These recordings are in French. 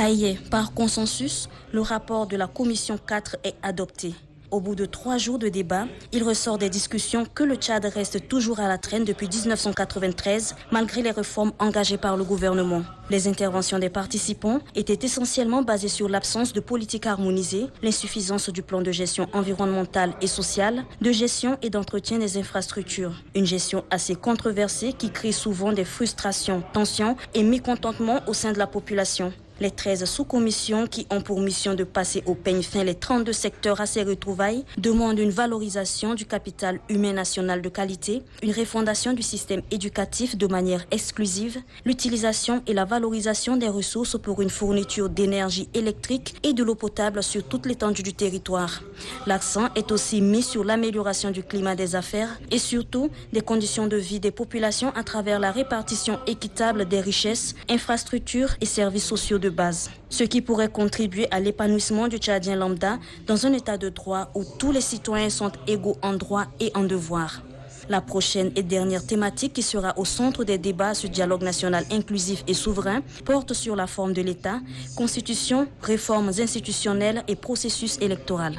Ça y est, par consensus, le rapport de la Commission 4 est adopté. Au bout de 3 jours de débat, il ressort des discussions que le Tchad reste toujours à la traîne depuis 1993, malgré les réformes engagées par le gouvernement. Les interventions des participants étaient essentiellement basées sur l'absence de politique harmonisée, l'insuffisance du plan de gestion environnementale et sociale, de gestion et d'entretien des infrastructures. Une gestion assez controversée qui crée souvent des frustrations, tensions et mécontentements au sein de la population. Les 13 sous-commissions qui ont pour mission de passer au peigne fin les 32 secteurs à ces retrouvailles demandent une valorisation du capital humain national de qualité, une refondation du système éducatif de manière exclusive, l'utilisation et la valorisation des ressources pour une fourniture d'énergie électrique et de l'eau potable sur toute l'étendue du territoire. L'accent est aussi mis sur l'amélioration du climat des affaires et surtout des conditions de vie des populations à travers la répartition équitable des richesses, infrastructures et services sociaux de base, ce qui pourrait contribuer à l'épanouissement du Tchadien lambda dans un état de droit où tous les citoyens sont égaux en droit et en devoir. La prochaine et dernière thématique qui sera au centre des débats sur dialogue national inclusif et souverain porte sur la forme de l'État, constitution, réformes institutionnelles et processus électoral.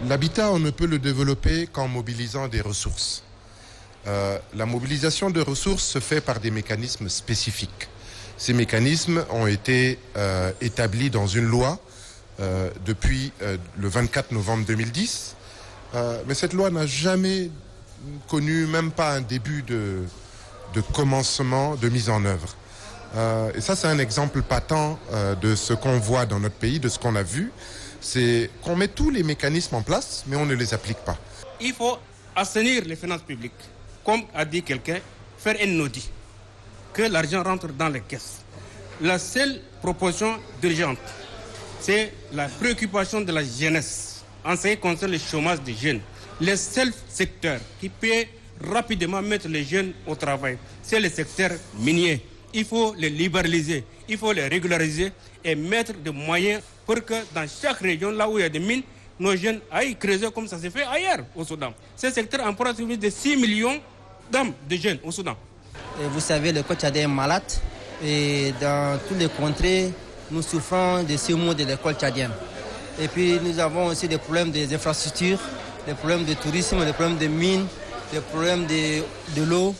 L'habitat, on ne peut le développer qu'en mobilisant des ressources. La mobilisation de ressources se fait par des mécanismes spécifiques. Ces mécanismes ont été établis dans une loi depuis le 24 novembre 2010. Mais cette loi n'a jamais connu même pas un début de commencement de mise en œuvre. Et ça, c'est un exemple patent de ce qu'on voit dans notre pays, de ce qu'on a vu. C'est qu'on met tous les mécanismes en place, mais on ne les applique pas. Il faut assainir les finances publiques. Comme a dit quelqu'un, faire un audit. Que l'argent rentre dans les caisses. La seule proposition d'urgence, c'est la préoccupation de la jeunesse en ce qui concerne le chômage des jeunes. Les seuls secteurs qui peuvent rapidement mettre les jeunes au travail, c'est le secteur minier. Il faut les libéraliser, il faut les régulariser et mettre des moyens pour que dans chaque région, là où il y a des mines, nos jeunes aillent creuser comme ça se fait ailleurs au Soudan. Ce secteur emploie plus de 6 millions d'hommes, de jeunes au Soudan. Et vous savez, le Tchad est malade et dans toutes les contrées, nous souffrons de ce mot de l'école tchadienne. Et puis nous avons aussi des problèmes des infrastructures, des problèmes de tourisme, des problèmes de mines, des problèmes de l'eau,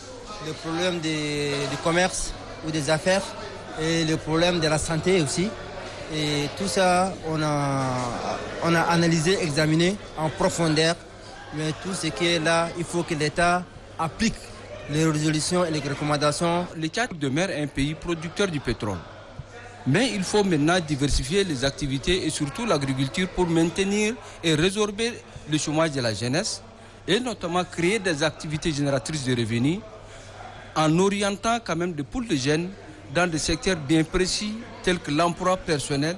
des problèmes du commerce ou des affaires et le problème de la santé aussi. Et tout ça, on a analysé, examiné en profondeur. Mais tout ce qui est là, il faut que l'État applique les résolutions et les recommandations. Le Tchad demeure un pays producteur du pétrole. Mais il faut maintenant diversifier les activités et surtout l'agriculture pour maintenir et résorber le chômage de la jeunesse et notamment créer des activités génératrices de revenus en orientant quand même des poules de jeunes dans des secteurs bien précis tels que l'emploi personnel